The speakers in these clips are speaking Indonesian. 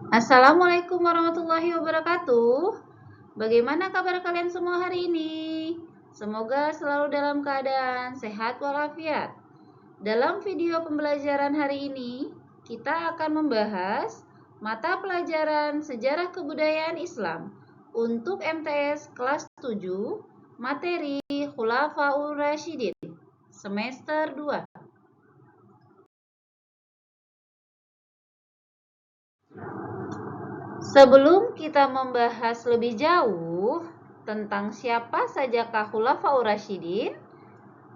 Assalamualaikum warahmatullahi wabarakatuh. Bagaimana kabar kalian semua hari ini? Semoga selalu dalam keadaan sehat walafiat. Dalam video pembelajaran hari ini, kita akan membahas mata pelajaran Sejarah Kebudayaan Islam untuk MTS kelas 7, materi Khulafaur Rasyidin, semester 2. Sebelum kita membahas lebih jauh tentang siapa sajakah Khulafaur Rasyidin,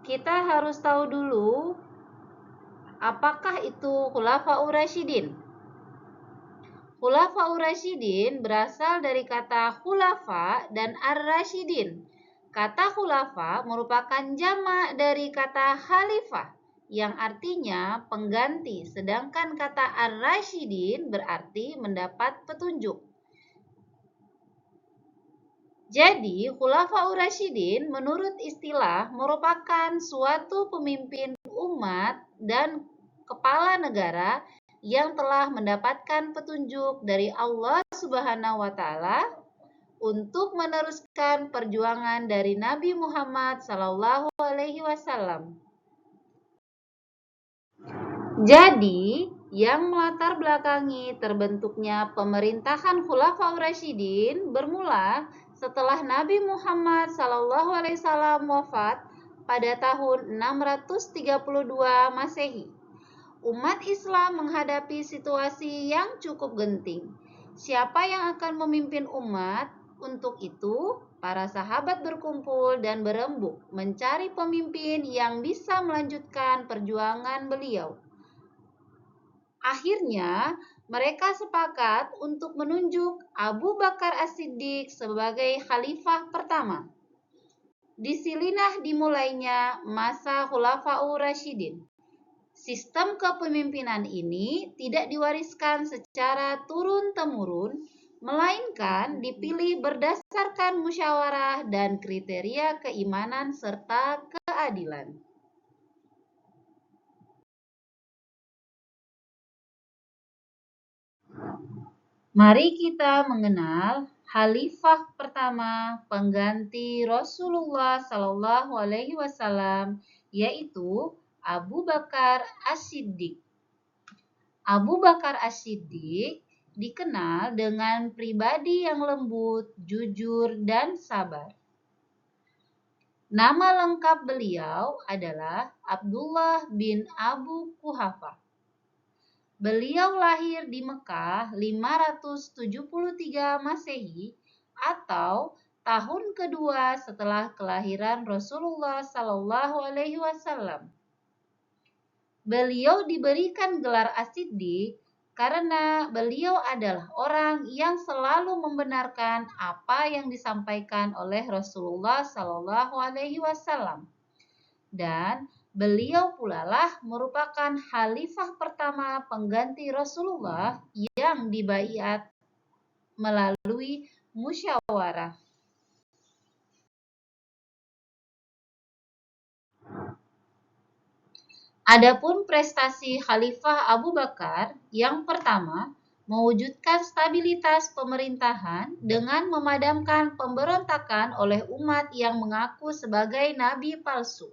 kita harus tahu dulu apakah itu Khulafaur Rasyidin. Khulafaur Rasyidin berasal dari kata khulafa dan ar-rasyidin. Kata khulafa merupakan jamak dari kata khalifah yang artinya pengganti, sedangkan kata ar-rasyidin berarti mendapat petunjuk. Jadi, Khulafaur Rasyidin menurut istilah merupakan suatu pemimpin umat dan kepala negara yang telah mendapatkan petunjuk dari Allah Subhanahu wa taala untuk meneruskan perjuangan dari Nabi Muhammad SAW. Jadi, yang melatar belakangi terbentuknya pemerintahan Khulafaur Rasyidin bermula setelah Nabi Muhammad SAW wafat pada tahun 632 Masehi. Umat Islam menghadapi situasi yang cukup genting. Siapa yang akan memimpin umat? Untuk itu, para sahabat berkumpul dan berembuk mencari pemimpin yang bisa melanjutkan perjuangan beliau. Akhirnya, mereka sepakat untuk menunjuk Abu Bakar As-Siddiq sebagai khalifah pertama. Disinilah dimulainya masa Khulafaur Rasyidin. Sistem kepemimpinan ini tidak diwariskan secara turun-temurun, melainkan dipilih berdasarkan musyawarah dan kriteria keimanan serta keadilan. Mari kita mengenal Khalifah pertama pengganti Rasulullah Shallallahu Alaihi Wasallam, yaitu Abu Bakar As-Siddiq. Abu Bakar As-Siddiq dikenal dengan pribadi yang lembut, jujur, dan sabar. Nama lengkap beliau adalah Abdullah bin Abu Quhafah. Beliau lahir di Mekah 573 Masehi atau tahun kedua setelah kelahiran Rasulullah Sallallahu Alaihi Wasallam. Beliau diberikan gelar As-Siddiq karena beliau adalah orang yang selalu membenarkan apa yang disampaikan oleh Rasulullah Sallallahu Alaihi Wasallam. Dan beliau pula lah merupakan khalifah pertama pengganti Rasulullah yang dibaiat melalui musyawarah. Adapun prestasi Khalifah Abu Bakar yang pertama, mewujudkan stabilitas pemerintahan dengan memadamkan pemberontakan oleh umat yang mengaku sebagai nabi palsu.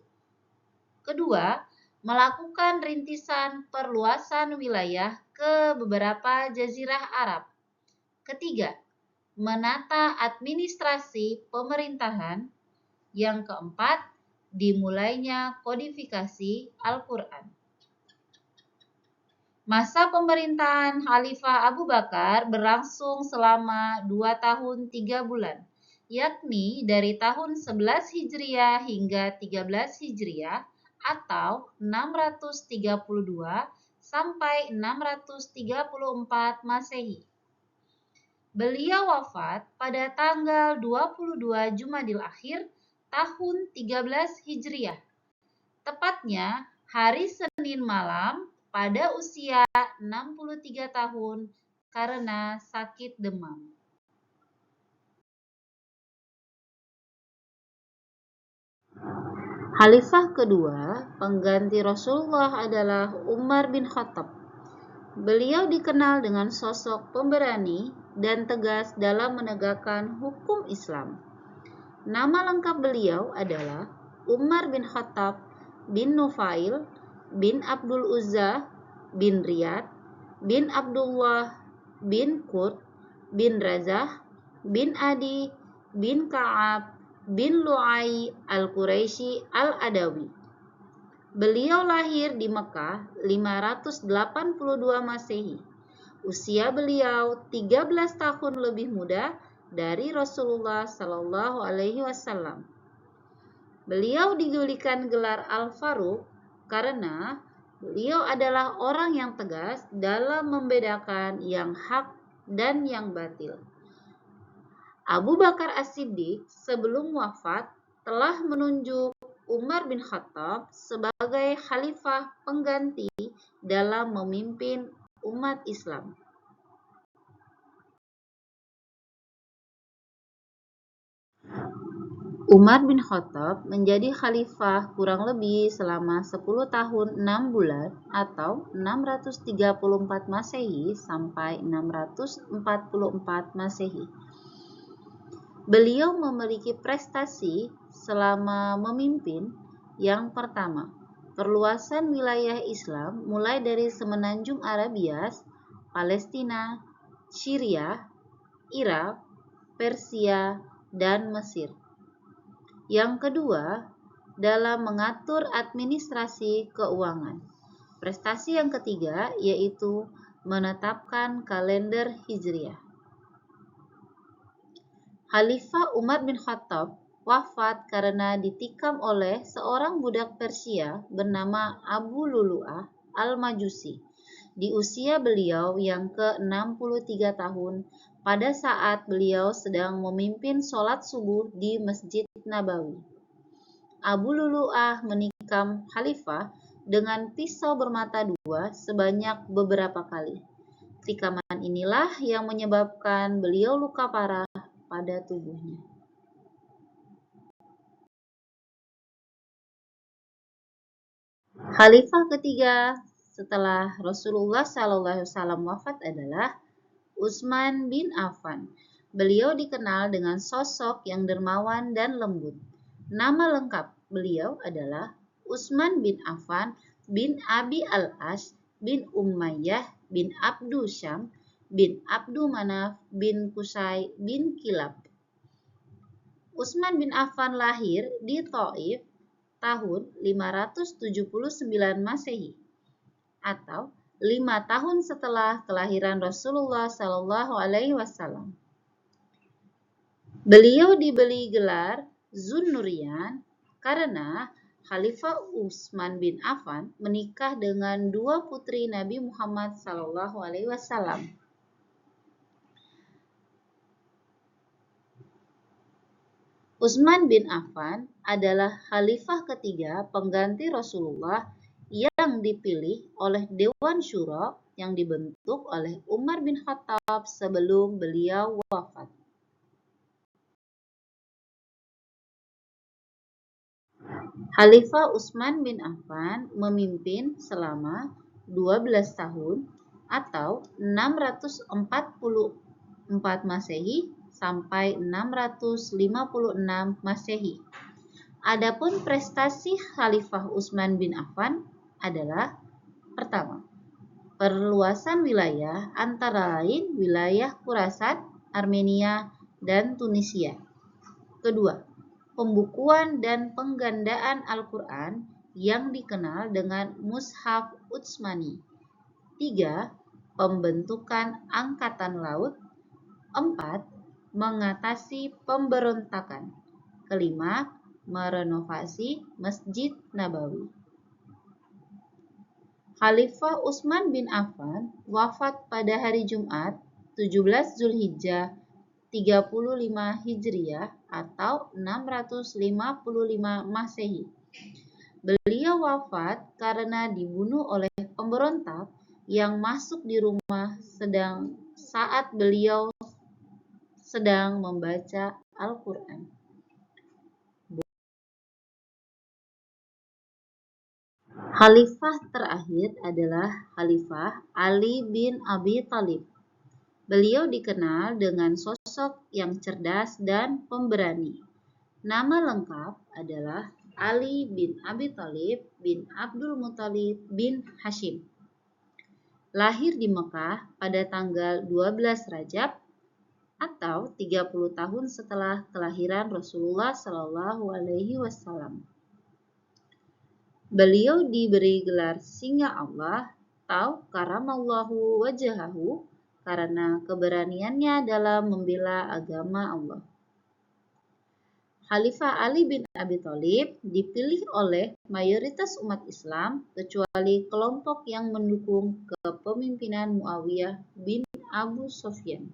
Kedua, melakukan rintisan perluasan wilayah ke beberapa jazirah Arab. Ketiga, menata administrasi pemerintahan. Yang keempat, dimulainya kodifikasi Al-Quran. Masa pemerintahan Khalifah Abu Bakar berlangsung selama 2 tahun 3 bulan, yakni dari tahun 11 Hijriah hingga 13 Hijriah atau 632 sampai 634 Masehi. Beliau wafat pada tanggal 22 Jumadil Akhir tahun 13 Hijriah. Tepatnya hari Senin malam pada usia 63 tahun karena sakit demam. Khalifah kedua pengganti Rasulullah adalah Umar bin Khattab. Beliau dikenal dengan sosok pemberani dan tegas dalam menegakkan hukum Islam. Nama lengkap beliau adalah Umar bin Khattab bin Nufail bin Abdul Uzza bin Riyad bin Abdullah bin Qurt bin Razah bin Adi bin Ka'ab bin Lu'ai al-Quraisy al-Adawi. Beliau lahir di Mekah 582 Masehi. Usia beliau 13 tahun lebih muda dari Rasulullah Shallallahu Alaihi Wasallam. Beliau diberikan gelar Al-Faruq karena beliau adalah orang yang tegas dalam membedakan yang hak dan yang batil. Abu Bakar As-Siddiq sebelum wafat telah menunjuk Umar bin Khattab sebagai khalifah pengganti dalam memimpin umat Islam. Umar bin Khattab menjadi khalifah kurang lebih selama 10 tahun 6 bulan atau 634 Masehi sampai 644 Masehi. Beliau memiliki prestasi selama memimpin. Yang pertama, perluasan wilayah Islam mulai dari semenanjung Arabia, Palestina, Syria, Irak, Persia, dan Mesir. Yang kedua, dalam mengatur administrasi keuangan. Prestasi yang ketiga yaitu menetapkan kalender Hijriah. Khalifah Umar bin Khattab wafat karena ditikam oleh seorang budak Persia bernama Abu Lulu'ah al-Majusi di usia beliau yang ke-63 tahun pada saat beliau sedang memimpin sholat subuh di Masjid Nabawi. Abu Lulu'ah menikam khalifah dengan pisau bermata dua sebanyak beberapa kali. Tikaman inilah yang menyebabkan beliau luka parah pada tubuhnya. Khalifah ketiga setelah Rasulullah SAW wafat adalah Utsman bin Affan. Beliau dikenal dengan sosok yang dermawan dan lembut. Nama lengkap beliau adalah Utsman bin Affan bin Abi al-As bin Umayyah bin Abdu Syam bin Abdu Manaf bin Qusay bin Kilab. Utsman bin Affan lahir di Thaif tahun 579 Masehi atau 5 tahun setelah kelahiran Rasulullah Shallallahu Alaihi Wasallam. Beliau diberi gelar Zunnurian karena Khalifah Utsman bin Affan menikah dengan dua putri Nabi Muhammad Shallallahu Alaihi Wasallam. Utsman bin Affan adalah khalifah ketiga pengganti Rasulullah yang dipilih oleh Dewan Syuro yang dibentuk oleh Umar bin Khattab sebelum beliau wafat. Khalifah Utsman bin Affan memimpin selama 12 tahun atau 644 Masehi sampai 656 Masehi. Adapun prestasi Khalifah Utsman bin Affan adalah pertama, perluasan wilayah antara lain wilayah Khurasan, Armenia, dan Tunisia. Kedua, pembukuan dan penggandaan Al-Quran yang dikenal dengan Mushaf Utsmani. 3. Pembentukan angkatan laut. 4. Mengatasi pemberontakan. Kelima, merenovasi Masjid Nabawi. Khalifah Utsman bin Affan wafat pada hari Jumat 17 Zulhijjah 35 Hijriah atau 655 Masehi. Beliau wafat karena dibunuh oleh pemberontak yang masuk di rumah saat beliau sedang membaca Al-Quran. Khalifah terakhir adalah Khalifah Ali bin Abi Thalib. Beliau dikenal dengan sosok yang cerdas dan pemberani. Nama lengkap adalah Ali bin Abi Thalib bin Abdul Muthalib bin Hashim. Lahir di Mekah pada tanggal 12 Rajab atau 30 tahun setelah kelahiran Rasulullah Shallallahu Alaihi Wasallam. Beliau diberi gelar Singa Allah atau Karamallahu Wajahahu karena keberaniannya dalam membela agama Allah. Khalifah Ali bin Abi Thalib dipilih oleh mayoritas umat Islam kecuali kelompok yang mendukung kepemimpinan Muawiyah bin Abu Sufyan.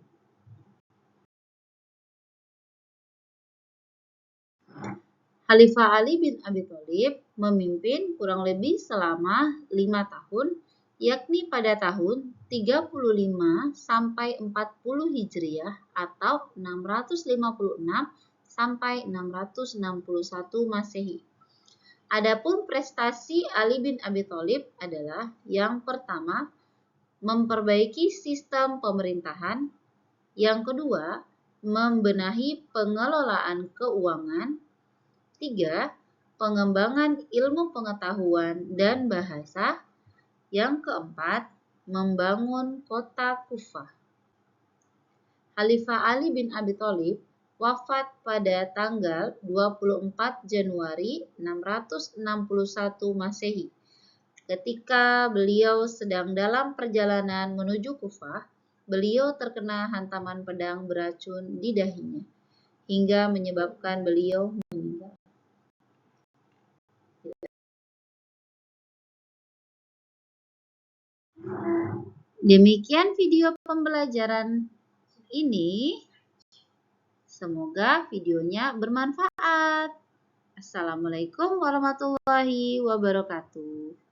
Khalifah Ali bin Abi Thalib memimpin kurang lebih selama 5 tahun, yakni pada tahun 35 sampai 40 Hijriah atau 656 sampai 661 Masehi. Adapun prestasi Ali bin Abi Thalib adalah yang pertama, memperbaiki sistem pemerintahan, yang kedua, membenahi pengelolaan keuangan, 3. Pengembangan ilmu pengetahuan dan bahasa. Yang keempat, membangun kota Kufah. Khalifah Ali bin Abi Thalib wafat pada tanggal 24 Januari 661 Masehi. Ketika beliau sedang dalam perjalanan menuju Kufah, beliau terkena hantaman pedang beracun di dahinya, hingga menyebabkan beliau meninggal. Demikian video pembelajaran ini. Semoga videonya bermanfaat. Assalamualaikum warahmatullahi wabarakatuh.